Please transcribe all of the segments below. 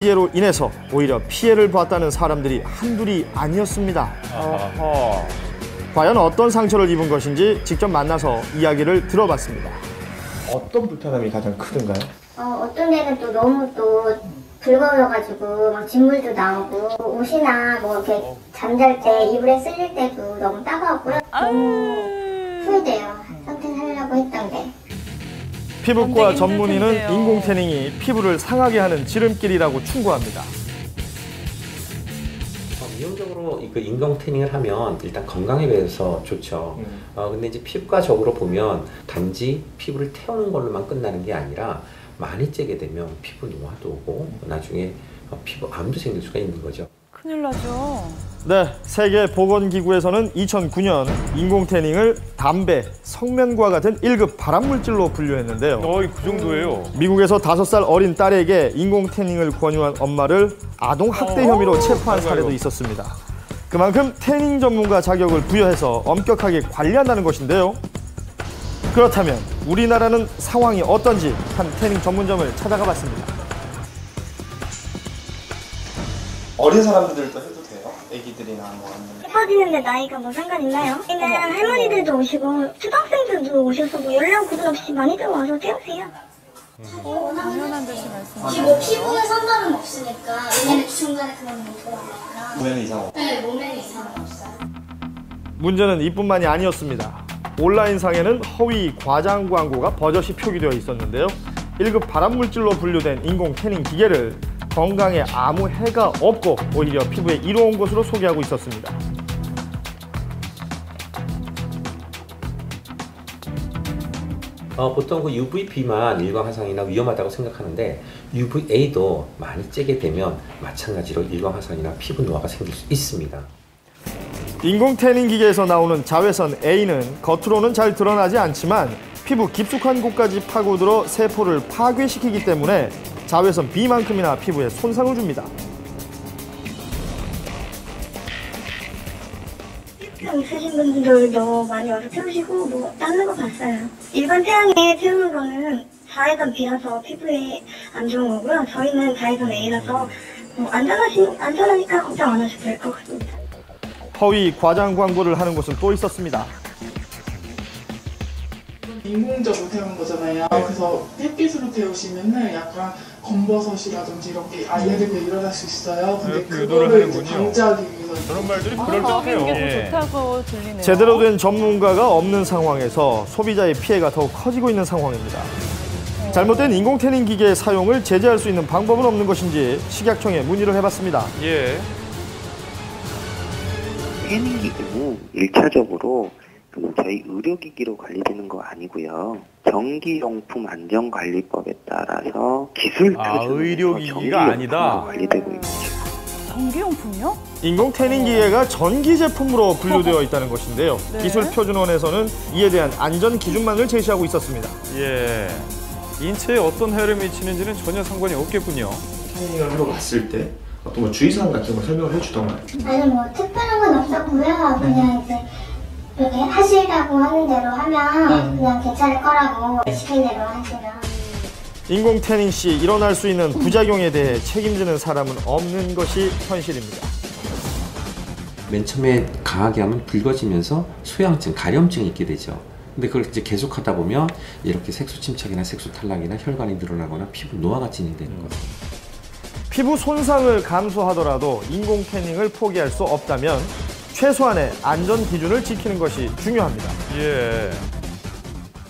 피해로 인해서 오히려 피해를 봤다는 사람들이 한둘이 아니었습니다. 과연 어떤 상처를 입은 것인지 직접 만나서 이야기를 들어봤습니다. 어떤 불편함이 가장 크던가요? 어떤 데는 또 너무 또 붉어져가지고 막 진물도 나오고 옷이나 뭐 이렇게 잠잘 때 이불에 쓸릴 때도 너무 따가웠고요. 너무 후회돼요. 선택하려고 했던 게. 피부과 전문의는 인공 태닝이 피부를 상하게 하는 지름길이라고 충고합니다. 미용적으로 인공 태닝을 하면 일단 건강에 비해서 좋죠. 근데 이제 피부과적으로 보면 단지 피부를 태우는 걸로만 끝나는 게 아니라 많이 째게 되면 피부 노화도 오고 나중에 피부 암도 생길 수가 있는 거죠. 큰일 나죠. 네, 세계보건기구에서는 2009년 인공 태닝을 담배, 성면과 같은 1급 발암물질로 분류했는데요. 그 정도예요? 미국에서 5살 어린 딸에게 인공 태닝을 권유한 엄마를 아동 학대 혐의로 체포한 사례도 있었습니다. 그만큼 태닝 전문가 자격을 부여해서 엄격하게 관리한다는 것인데요. 그렇다면 우리나라는 상황이 어떤지 한 태닝 전문점을 찾아가 봤습니다. 어린 사람들도 해도 돼요? 애기들이나 뭐 아니면... 예뻐지는데 나이가 뭐 상관있나요? 그냥 할머니들도 오시고 초등학생들도 오셔서 뭐 연령 구분 없이 많이들 와서 태우세요. 당연한 듯이 말씀하세요. 뭐 피부에 상관은 없으니까 얘네는 중간에 그런 거 들어가니까 몸에는 이상 없어요? 네, 몸에는 이상은 없어요. 문제는 이뿐만이 아니었습니다. 온라인상에는 허위 과장 광고가 버젓이 표기되어 있었는데요. 1급 발암물질로 분류된 인공 태닝 기계를 건강에 아무 해가 없고 오히려 피부에 이로운 것으로 소개하고 있었습니다. 보통 그 UVB만 일광 화상이나 위험하다고 생각하는데 UVA도 많이 쬐게 되면 마찬가지로 일광 화상이나 피부 노화가 생길 수 있습니다. 인공 태닝 기계에서 나오는 자외선 A는 겉으로는 잘 드러나지 않지만 피부 깊숙한 곳까지 파고들어 세포를 파괴시키기 때문에 자외선 B만큼이나 피부에 손상을 줍니다. 태양 있으신 분들도 많이 와서 태우시고 뭐 다른 거 봤어요. 일반 태양에 태우는 거는 자외선 B라서 피부에 안 좋은 거고요. 저희는 자외선 A라서 안전하니까 걱정 안 하셔도 될 것 같습니다. 허위 과장 광고를 하는 곳은 또 있었습니다. 인공적으로 태우는 거잖아요. 그래서 햇빛으로 태우시면은 약간 검버섯이라든지 이렇게 알레르기가 일어날 수 있어요. 근데 그거를 이제 방지하기 위해서 그런 말들이 그럴듯해요. 게 좋다고 들리네요. 제대로 된 전문가가 없는 상황에서 소비자의 피해가 더욱 커지고 있는 상황입니다. 잘못된 인공 태닝 기계의 사용을 제재할 수 있는 방법은 없는 것인지 식약청에 문의를 해봤습니다. 태닝기기는 1차적으로 저희 의료기기로 관리되는 거 아니고요. 전기용품 안전관리법에 따라서 기술 표준으로 의료기기가 아니다. 관리되고 있죠. 전기용품이요? 인공 태닝 기계가 전기 제품으로 분류되어 있다는 것인데요. 네. 기술표준원에서는 이에 대한 안전 기준만을 제시하고 있었습니다. 인체에 어떤 해를 미치는지는 전혀 상관이 없겠군요. 태닝을 하러 갔을 때 어떤 뭐 주의사항 같은 걸 설명을 해주던가요? 아니 뭐 특별한 건 없었고요. 그냥 이제 이렇게 하시라고 하는 대로 하면 그냥 괜찮을 거라고 시킨 대로 하시면. 인공 태닝 시 일어날 수 있는 부작용에 대해 책임지는 사람은 없는 것이 현실입니다. 맨 처음에 강하게 하면 붉어지면서 소양증, 가려움증이 있게 되죠. 근데 그걸 이제 계속하다 보면 이렇게 색소 침착이나 색소 탈락이나 혈관이 늘어나거나 피부 노화가 진행되는 거죠. 피부 손상을 감수하더라도 인공 태닝을 포기할 수 없다면 최소한의 안전 기준을 지키는 것이 중요합니다.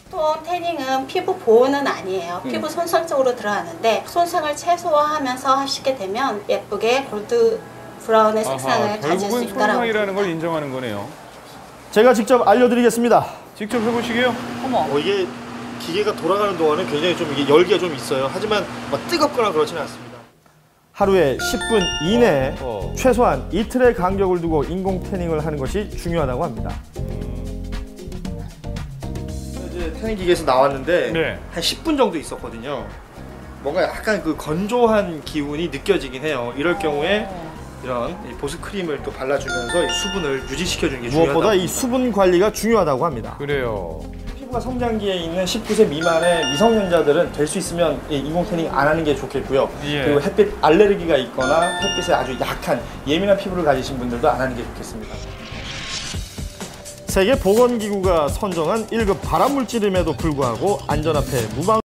보통 태닝은 피부 보호는 아니에요. 피부 손상 쪽으로 들어가는데 손상을 최소화하면서 하시게 되면 예쁘게 골드 브라운의 색상을 가질 수 결국은 있다라고 손상이라는 걸 인정하는 거네요. 제가 직접 알려드리겠습니다. 직접 해보시게요. 이게 기계가 돌아가는 동안은 굉장히 좀 이게 열기가 좀 있어요. 하지만 막 뜨겁거나 그렇지는 않습니다. 하루에 10분 이내에 최소한 이틀의 간격을 두고 인공 태닝을 하는 것이 중요하다고 합니다. 이제 태닝 기계에서 나왔는데 한 10분 정도 있었거든요. 뭔가 약간 그 건조한 기운이 느껴지긴 해요. 이럴 경우에 이런 보습 크림을 또 발라주면서 이 수분을 유지시켜주는 게 중요하다. 무엇보다 이 수분 관리가 중요하다고 합니다. 그래요. 피부가 성장기에 있는 19세 미만의 미성년자들은 될 수 있으면 인공 태닝 안 하는 게 좋겠고요. 예. 그리고 햇빛 알레르기가 있거나 햇빛에 아주 약한 예민한 피부를 가지신 분들도 안 하는 게 좋겠습니다. 세계보건기구가 선정한 1급 발암물질임에도 불구하고 안전 앞에 무방